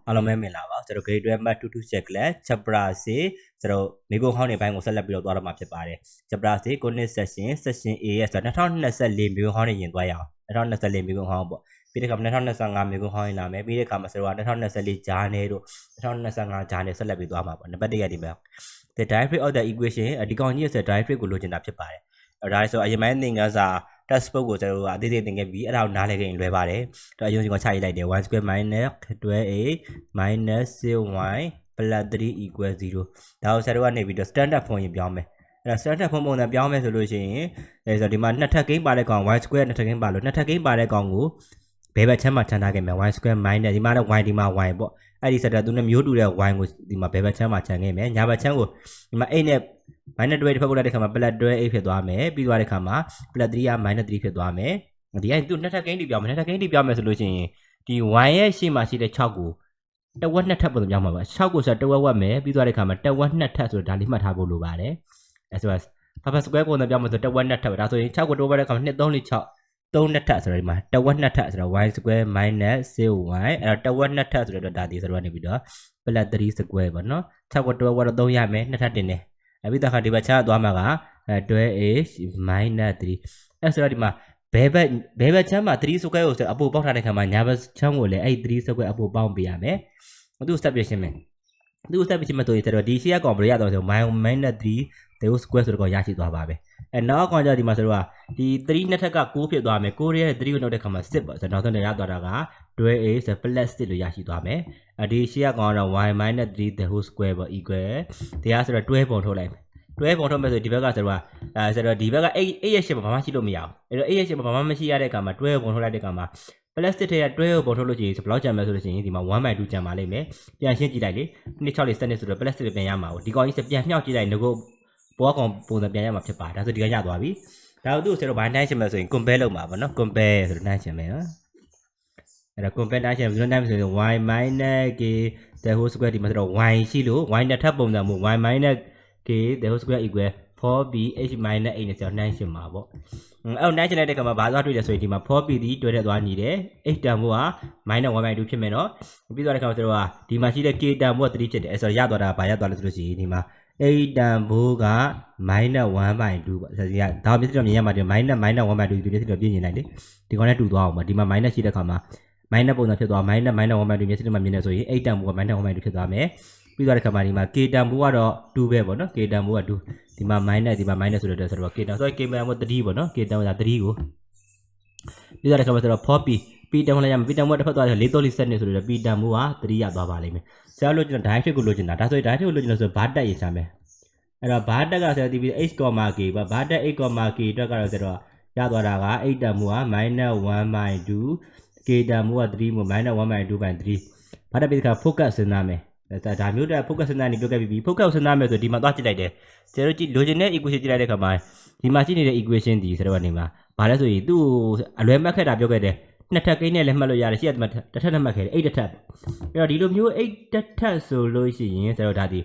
အားလုံးပဲမင်္ဂလာပါကျွန်တော် grade 12 မှတ်22ချက်ကလ chapter 6ကျွန်တော်မိကုံဟောင်းနေပိုင်းကိုဆက်လက်ပြီးတော့သွားတော့မှာဖြစ်ပါတယ် chapter 6ကိုနှစ် section A ရဲ့ဆိုတော့2024မိကုံဟောင်းနေရင်သွားရအောင်2024မိကုံဟောင်းပေါ့ပြီးတဲ့အခါ2025မိကုံဟောင်းရင်လာမယ်ပြီးတဲ့အခါမှာဆိုတော့2024ဂျာနယ်တို့2025ဂျာနယ်ဆက်လက်ပြီးသွားမှာပေါ့နံပါတ်1ရဒီမှာ the derivative of the equation ဒီကောင်ကြီးရဲ့ဆို derivative ကိုလိုချင်တာဖြစ်ပါတယ်ဒါဆိုအရင်ပိုင်းသင်ခန်းစာ test book ကိုကျွန်တော်ကအသေးသေးသင်ခဲ့ပြီးအဲ့ဒါကိုနားလည်ခဲ့ရင်လွယ်ပါတယ်တော့အရင်ကချရေးလိုက်တယ် 1 square minus 12a minus 6y plus 3 equal 0ဒါကိုဆရာတို့ကနေပြီးတော့ standard form ရင်ပြောင်းမယ်အဲ့ဒါ standard form ပုံစံပြောင်းမယ်ဆိုလို့ရှိရင်ဆိုတော့ဒီမှာနှစ်ထပ်ကိန်းပါတဲ့ကောင် y square နှစ်ထပ်ကိန်းပါလို့နှစ်ထပ်ကိန်းပါတဲ့ကောင်ကိုဘယ်ဘက်ချမ်းမှာခြံထားခဲ့မယ် y square minus ဒီမှာတော့ y ဒီမှာ y ပေါ့အဲ့ဒီဆိုတော့သူနဲ့မျိုးတူတဲ့ y ကိုဒီမှာဘယ်ဘက်ချမ်းမှာခြံခဲ့မယ်ညာဘက်ချမ်းကိုဒီမှာ8နဲ့minus 12တစ်ဖက်ကိုလိုက်တဲ့ခါမှာ plus 12 ဖြစ်သွားမယ်ပြီးသွားတဲ့ခါမှာ plus 3က minus 3ဖြစ်သွားမယ်ဒီအဲ့သူနှစ်ထပ်ကိန်းတီပြောင်းမယ်နှစ်ထပ်ကိန်းတီပြောင်းမယ်ဆိုလို့ရှိရင်ဒီ y ရဲ့ရှေ့မှာရှိတဲ့6ကိုတဝက်နှစ်ထပ်ပုံစံပြောင်းမှာပါ6ကိုဆိုတော့တဝက်ဝက်မယ်ပြီးသွားတဲ့ခါမှာတဝက်နှစ်ထပ်ဆိုတော့ဒါလေးမှတ်ထားဖို့လိုပါတယ်အဲဆိုတော့ papa square ပုံစံပြောင်းမယ်ဆိုတဝက်နှစ်ထပ်ပဲဒါဆိုရင်6ကိုတိုးပါတဲ့ခါမှာ2 3 4 6 3နှစ်ထပ်ဆိုတော့ဒီမှာတဝက်နှစ်ထပ်ဆိုတော့ y square minus 6y အဲ့တော့တဝက်နှစ်ထပ်ဆိုတော့ဒါဒီဆိုတော့နေပြီးတော့ plus 3 square ပေါ့နော်6ကိုတဝက်ဝက်တော့3ရမယ်နှစ်ထပ်တင်တယ်အဲ့ပြီးတော့ခါဒီဘက်ချာသွားမှာက 12h minus 3အဲ့ဆိုတော့ဒီမှာဘယ်ဘက်ချမ်းမှာ3 square ကိုဆိုအပိုပေါက်ထားတဲ့ခါမှာညာဘက်ချမ်းကိုလည်းအဲ့3 square အပိုပေါင်းပေးရမယ်သူ့ step ပြရှင်းမယ်သူ့ step ပြရှင်းမယ်ဆိုရင်ဆိုတော့ဒီရှေ့ကကောင်ဘယ်ရတော့ဆို minus 3 the square ဆိုတော့ရရှိသွားပါပဲအဲ့နောက်ကောင်ကြဒီမှာဆိုတော့ဒီ3နှစ်ထက်က6ဖြစ်သွားမယ်6ရဲ့3ကိုနှုတ်တဲ့ခါမှာ10ပေါ့ဆိုတော့နောက်ဆုံးရသွားတာက 12h plus 10လို့ရရှိသွားမယ်အဲ့ဒီရှေ့ကကောင်ကတော့ y minus 3 the whole square ပေါ့ equal တရားဆိုတော့12ပုံထုတ်လိုက်မယ်12ပုံထုတ်မယ်ဆိုဒီဘက်ကဆိုတော့ဆိုတော့ဒီဘက်က8ရဲ့ရှေ့မှာဘာမှရှိလို့မရအောင်အဲ့တော့8ရဲ့ရှေ့မှာဘာမှမရှိရတဲ့အခါမှာ12ပုံထုတ်လိုက်တဲ့အခါမှာ plastic ထဲက12ပုံထုတ်လို့ရှိရင်ဘယ်လောက်ကျန်မလဲဆိုလို့ရှိရင်ဒီမှာ 1/2 ကျန်ပါလိမ့်မယ်ပြန်ရှင်းကြည့်လိုက်လေ2 6 4 7ဆိုတော့ plastic ပြန်ရမှာပေါ့ဒီကောင်ကြီးပြန်မြှောက်ကြည့်လိုက်ငကိုဘောကောင်ပုံစံပြန်ရမှာဖြစ်ပါဒါဆိုဒီကရသွားပြီဒါတို့ဆိုတော့ဘာတိုင်းရှင်းမလဲဆိုရင် compare လုပ်မှာပေါ့နော် compare ဆိုတော့တိုင်းရှင်းမယ်နော်အဲ့တော့ compare တိုင်းရှင်းဘယ်လိုတိုင်းဆိုရင် y minus k the whole square ဒီမှာဆိုတော့ y ရှိလို့ y နဲ့ထပ်ပုံစံမျိုး y minus k the whole square equal 4b h minus 8နဲ့ဆိုတော့နိုင်ရှင်းမှာပေါ့အဲ့နိုင်ရှင်းလိုက်တဲ့ခါမှာဘာသွားတွေ့လဲဆိုရင်ဒီမှာ 4b ဒီတွေ့တဲ့သွားညီတယ် h တန်ဖိုးက minus 1/2 ဖြစ်မယ်နော်ပြီးသွားတဲ့ခါမှာဆိုတော့ဒီမှာရှိတဲ့ k တန်ဖိုးက3ဖြစ်တယ်အဲ့ဆိုတော့ရသွားတာဘာရသွားလဲဆိုလို့ရှိရင်ဒီမှာ h တန်ဖိုးက minus 1/2 ပေါ့ဆိုတော့ဒါပြည့်စုံမြင်ရမှာဒီ minus 1/2 ဒီပြည့်စုံပြည့်နေလိုက်လေဒီကောင်နဲ့တူသွားအောင်ပါဒီမှာ minus ရှိတဲ့ခါမှာ minus ပုံစံဖြစ်သွား minus 1/2 မျက်စိမှာမြင်နေဆိုရင် h တန်ဖိုးက minus 1/2 ဖြစ်သွားမယ်ပြီးသွားတဲ့ခါမှာဒီမှာ k တန်ဖိုးကတော့2ပဲပေါ့နော် k တန်ဖိုးက2ဒီမှာ minus ဒီမှာ minus ဆိုတော့k တန်ဆိုတော့ k တန်ဖိုး3ပေါ့နော် k တန်ဖိုးက3ကိုပြီးသွားတဲ့ခါမှာဆိုတော့ 4p p တန်ဖိုးလည်းရမှာ p တန်ဖိုးတစ်ဖက်သွားဆို4 3 7နေဆိုတော့ p တန်ဖိုးက3ရသွားပါလိမ့်မယ်ဆရာလို့ကျွန်တော် derivative ကိုလိုချင်တာဒါဆိုရင် derivative ကိုလိုချင်လို့ဆိုဘာတက်ရေးချမယ်အဲ့တော့ဘာတက်ကဆိုတော့ဒီ h, k ပါဘာတက် h, k အတွက်ကတော့ဆိုတော့ရသွားတာက8တန်ဖိုးက -1/2 k တန်ဖိုးက3မို့ -1/2/3 ဘာတက်ပြီးခါ focus စဉ်းစားမယ်ဒါမျိုးတက် focus စဉ်းစားနေပြောခဲ့ပြီး focus စဉ်းစားမယ်ဆိုဒီမှာသွားကြည့်လိုက်တယ်ကျတို့ကြည့်လိုချင်တဲ့ equation ကြည့်လိုက်တဲ့ခါမှာဒီမှာရှိနေတဲ့ equation ဒီဆိုတော့နေမှာဘာလဲဆိုရင်သူ့အလွယ်မှတ်ခဲ့တာပြောခဲ့တယ်နှစ်ထပ်ကိန်းနဲ့လည်းမှတ်လို့ရတယ်ရှိရမှာတစ်ထပ်နဲ့မှတ်ခဲ့တယ်8တစ်ထပ်အဲ့တော့ဒီလိုမျိုး8တစ်ထပ်ဆိုလို့ရှိရင်ဆိုတော့ဒါဒီ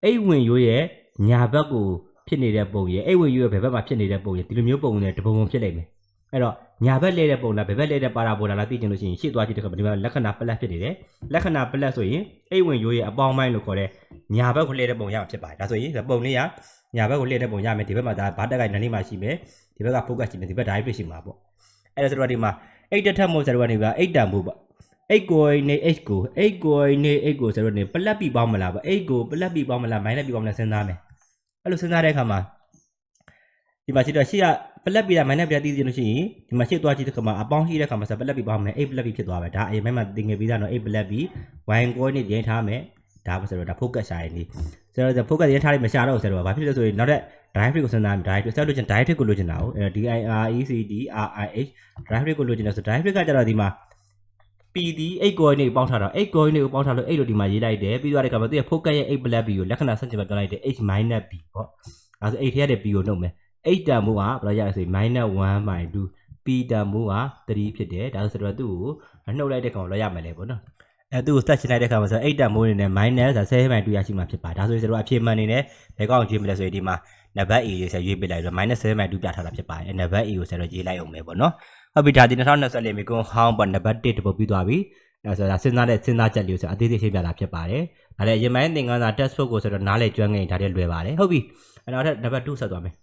8ဝင်ရိုးရဲ့ညာဘက်ကိုဖြစ်နေတဲ့ပုံရဲ့8ဝင်ရိုးရဲ့ဘယ်ဘက်မှာဖြစ်နေတဲ့ပုံရဲ့ဒီလိုမျိုးပုံနဲ့တပုံပုံဖြစ်လိမ့်မယ်အဲ့တော့ညာဘက်လဲတဲ့ပုံလားဘယ်ဘက်လဲတဲ့ပါရာဘိုလာလားသိချင်လို့ရှိရင်ရှေ့သွားကြည့်တဲ့ခါမှာဒီမှာလက္ခဏာ plus ဖြစ်နေတယ်လက္ခဏာ plus ဆိုရင်8ဝင်ရိုးရဲ့အပေါင်းပိုင်းလို့ခေါ်တဲ့ညာဘက်ကိုလဲတဲ့ပုံရမှာဖြစ်ပါတယ်ဒါဆိုရင်ပုံလေးကညာဘက်ကိုလဲတဲ့ပုံရမယ်ဒီဘက်မှာဒါဘာတက်ကနည်းနည်းမှရှိမယ်ဒီဘက်က focus ရှိမယ်ဒီဘက် direct ရှိမှာပေါ့အဲ့ဒါဆိုတော့ဒီမှာ8တက်ထက်မို့ဆိုတော့ဒီက8တန်ဖို့ပေါ့8ကိုနေ8ကို8ကိုနေ8ကိုဆိုတော့နေ plus ပြီးပေါင်းမလားပေါ့8ကို plus ပြီးပေါင်းမလား minus ပြီးပေါင်းမလားစဉ်းစားမယ်အဲ့လိုစဉ်းစားတဲ့အခါမှာဒီမှာရှိတော့ရှေ့က plus ပြီးတာ minus ပြီးတာသိကြလို့ရှိရင်ဒီမှာရှေ့သွားကြည့်တဲ့ခါမှာအပေါင်းရှိတဲ့ခါမှာဆို plus ပြီးပေါင်းမယ်8 plus ပြီးဖြစ်သွားပဲဒါအရင်ပိုင်းမှာသင်ငယ်ပြီးသားတော့8 plus ပြီး y coordinate ရင်းထားမယ်ဒါပဲဆိုတော့ဒါ focus ရှာရင်ဒီဆိုတော့ focus ရင်းထားလိုက်မရှာတော့ဆိုတော့ဘာဖြစ်လဲဆိုရင်နောက်တဲ့ derivative ကိုစဉ်းစားမယ် derivative ဆက်လို့ချင်း derivative ကိုလိုချင်တာကိုအဲ့ direct derivative ကိုလိုချင်တယ်ဆို derivative ကကြတော့ဒီမှာ p ဒီ 8 coordinate ပေါင်းထားတော့8 coordinate ကိုပေါင်းထားလို့8လို့ဒီမှာရေးလိုက်တယ်ပြီးသွားတဲ့ခါမှာသူရဲ့ focus ရဲ့ 8 plus b ကိုလက္ခဏာဆန့်ကျင်ဘက်ပြောင်းလိုက်တယ် h minus b ပေါ့ဒါဆို8ထဲရတဲ့ b ကိုနှုတ်မယ်8တန်ဖိုးကဘယ်လိုရလဲဆိုရင် -1/2 p တန်ဖိုးက3ဖြစ်တယ်ဒါဆိုတော့သူ့ကိုနှုတ်လိုက်တဲ့ကောင်လောက်ရမယ်လေပေါ့နော်အဲသူ့ကိုစက်ချင်လိုက်တဲ့ခါမှာဆို8တန်ဖိုးနေနဲ့ -10/2 ရရှိမှာဖြစ်ပါဒါဆိုရင်တို့အဖြေမှန်နေနဲ့ဘယ်ကောင်ကြည့်မလဲဆိုရင်ဒီမှာနံပါတ် A လေးဆက်ရွေးပေးလိုက်တော့ -7/2 ပြထားတာဖြစ်ပါတယ်နံပါတ် A ကိုဆက်တော့ရေးလိုက်အောင်မယ်ပေါ့နော်ဟုတ်ပြီဒါဒီ2024မိကုန်းဟောင်းပေါ့နံပါတ်1တပုတ်ပြီးသွားပြီ အဲဆိုတော့စဉ်းစားချက်လေးဆိုအသေးသေးရှင်းပြတာဖြစ်ပါတယ်ဒါလည်းအရင်ပိုင်းသင်ခန်းစာ textbook ကိုဆိုတော့နားလေကျွမ်းငင်ဒါတည်းလွယ်ပါတယ်ဟုတ်ပြီအဲ့တော့နံပါတ်2ဆက်သွားမယ်